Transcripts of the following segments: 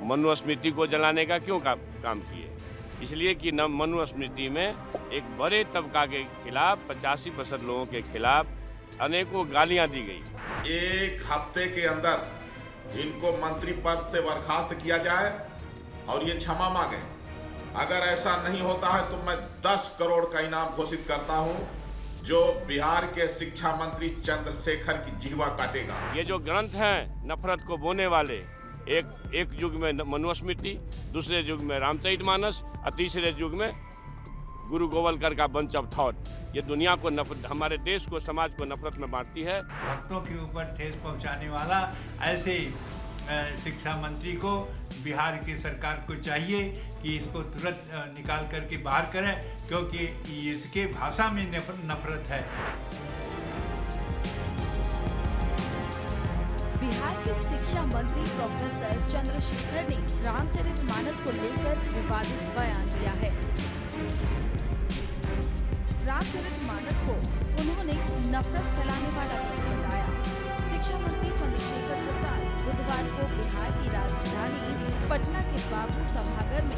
मनुस्मृति को जलाने का क्यों काम किए? इसलिए कि मनुस्मृति में एक बड़े तबका के खिलाफ 85% लोगों के खिलाफ अनेकों गालियां दी गई। एक हफ्ते के अंदर इनको मंत्री पद से बर्खास्त किया जाए और ये क्षमा मांगे। अगर ऐसा नहीं होता है तो मैं 10 करोड़ का इनाम घोषित करता हूं, जो बिहार के शिक्षा मंत्री चंद्रशेखर की जिह्वा काटेगा। ये जो ग्रंथ हैं नफरत को बोने वाले, एक युग में मनुस्मृति, दूसरे युग में रामचरितमानस और तीसरे युग में गुरु गोवलकर का बंच ऑफ थॉट, ये दुनिया को हमारे देश को, समाज को नफरत में बांटती है। भक्तों के ऊपर ठेस पहुंचाने वाला ऐसे शिक्षा मंत्री को बिहार की सरकार को चाहिए कि इसको तुरंत निकाल करके बाहर करें, क्योंकि इसके भाषा में नफरत है। बिहार के शिक्षा मंत्री प्रोफेसर चंद्रशेखर ने रामचरितमानस को लेकर विवादित बयान दिया है। रामचरितमानस को उन्होंने नफरत फैलाने वाला बताया। शिक्षा मंत्री चंद्रशेखर प्रसाद बुधवार को बिहार की राजधानी पटना के बाबू सभागार में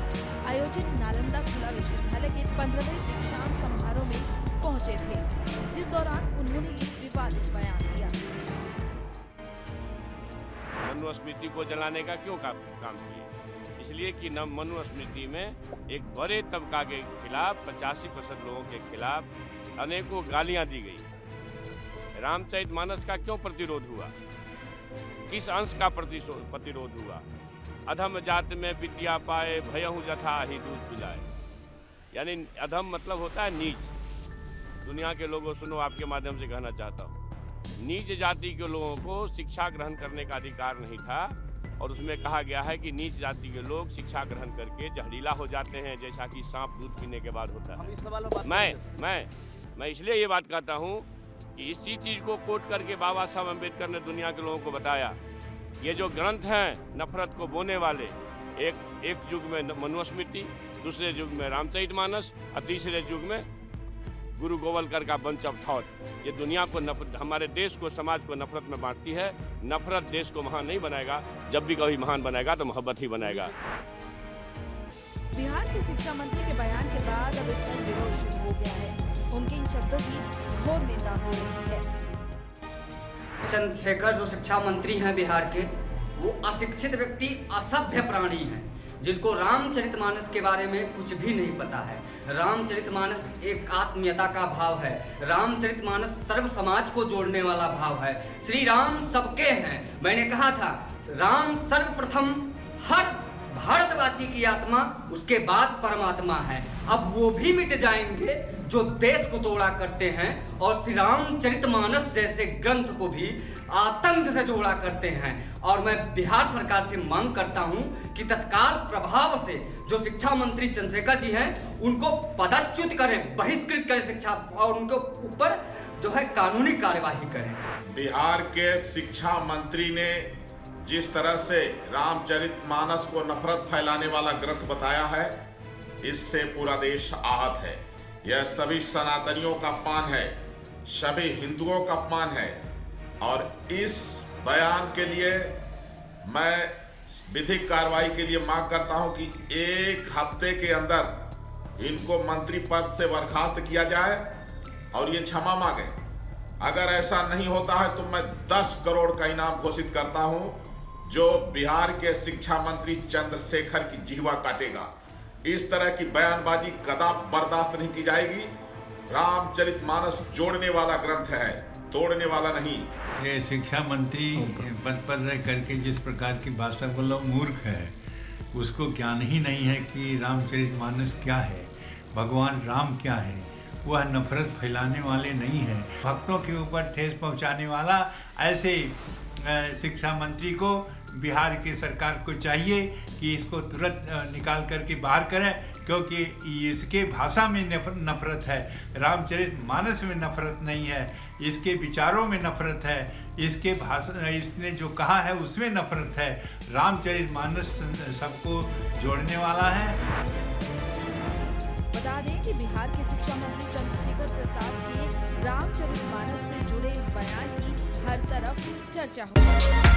आयोजित नालंदा खुला विश्वविद्यालय के 15वें दीक्षांत समारोह में पहुंचे थे, जिस दौरान उन्होंने ये विवादित बयान दिया। मनुस्मृति को जलाने का क्यों काम किए? इसलिए कि मनुस्मृति में एक बड़े तबका के खिलाफ 85% लोगों के खिलाफ अनेकों गालियां दी गई। रामचरितमानस का क्यों प्रतिरोध हुआ? किस अंश का प्रतिरोध हुआ? अधम जात में विद्या पाए, भयहु जथा ही दूध पिलाए। यानी अधम मतलब होता है नीच। दुनिया के लोगों सुनो, आपके माध्यम से कहना चाहता हूँ, नीच जाति के लोगों को शिक्षा ग्रहण करने का अधिकार नहीं था, और उसमें कहा गया है कि नीच जाति के लोग शिक्षा ग्रहण करके जहरीला हो जाते हैं, जैसा कि सांप दूध पीने के बाद होता है। मैं इसलिए ये बात कहता हूँ कि इसी चीज को कोट करके बाबा साहब अम्बेडकर ने दुनिया के लोगों को बताया, ये जो ग्रंथ हैं नफरत को बोने वाले, एक युग में मनुस्मृति, दूसरे युग में रामचरितमानस और तीसरे युग में गुरु गोवलकर का बंच ऑफ थॉट, ये दुनिया को हमारे देश को, समाज को नफरत में बांटती है। नफरत देश को महान नहीं बनाएगा, जब भी कभी महान बनाएगा तो मोहब्बत ही बनाएगा। बिहार के शिक्षा मंत्री के बयान के बाद अब इस पर विरोध शुरू हो गया है। उनके इन शब्दों की घोर निंदा हो रही है। चंद्रशेखर जो शिक्षा मंत्री हैं बिहार के, वो अशिक्षित व्यक्ति, असभ्य प्राणी हैं, जिनको रामचरितमानस के बारे में कुछ भी नहीं पता है। रामचरितमानस एक आत्मीयता का भाव है। रामचरितमानस सर्व समाज को जोड़ने वाला भाव है। श्री राम सबके हैं। मैंने कहा था, राम सर्वप्रथम हर भारतवासी की आत्मा, उसके बाद परमात्मा है। अब वो भी मिट जाएंगे जो देश को तोड़ा करते हैं, और श्री रामचरितमानस जैसे ग्रंथ को भी आतंक से जोड़ा करते हैं। और मैं बिहार सरकार से मांग करता हूं कि तत्काल प्रभाव से जो शिक्षा मंत्री चंद्रशेखर जी हैं, उनको पदच्युत करें, बहिष्कृत करें शिक्षा, और उनके ऊपर जो है कानूनी कार्यवाही करें। बिहार के शिक्षा मंत्री ने जिस तरह से रामचरितमानस को नफरत फैलाने वाला ग्रंथ बताया है, इससे पूरा देश आहत है। यह सभी सनातनियों का अपमान है, सभी हिंदुओं का अपमान है, और इस बयान के लिए मैं विधिक कार्रवाई के लिए मांग करता हूं कि एक हफ्ते के अंदर इनको मंत्री पद से बर्खास्त किया जाए और ये क्षमा मांगे। अगर ऐसा नहीं होता है तो मैं 10 करोड़ का इनाम घोषित करता हूं, जो बिहार के शिक्षा मंत्री चंद्रशेखर की जिह्वा काटेगा। इस तरह की बयानबाजी कदापि बर्दाश्त नहीं की जाएगी। रामचरितमानस जोड़ने वाला ग्रंथ है, तोड़ने वाला नहीं। ये शिक्षा मंत्री पद पर रह करके जिस प्रकार की भाषा बोलो, मूर्ख है। उसको ज्ञान ही नहीं है कि रामचरितमानस क्या है, भगवान राम क्या है। वह नफरत फैलाने वाले नहीं हैं। भक्तों के ऊपर ठेस पहुंचाने वाला ऐसे शिक्षा मंत्री को बिहार की सरकार को चाहिए कि इसको तुरंत निकाल करके बाहर करें, क्योंकि इसके भाषा में नफरत है। रामचरितमानस में नफरत नहीं है, इसके विचारों में नफरत है, इसके भाषा, इसने जो कहा है उसमें नफरत है। रामचरितमानस सबको जोड़ने वाला है। बता दें कि बिहार के शिक्षा मंत्री चंद्रशेखर प्रसाद के रामचरितमानस से जुड़े इस बयान की हर तरफ चर्चा हो रही है।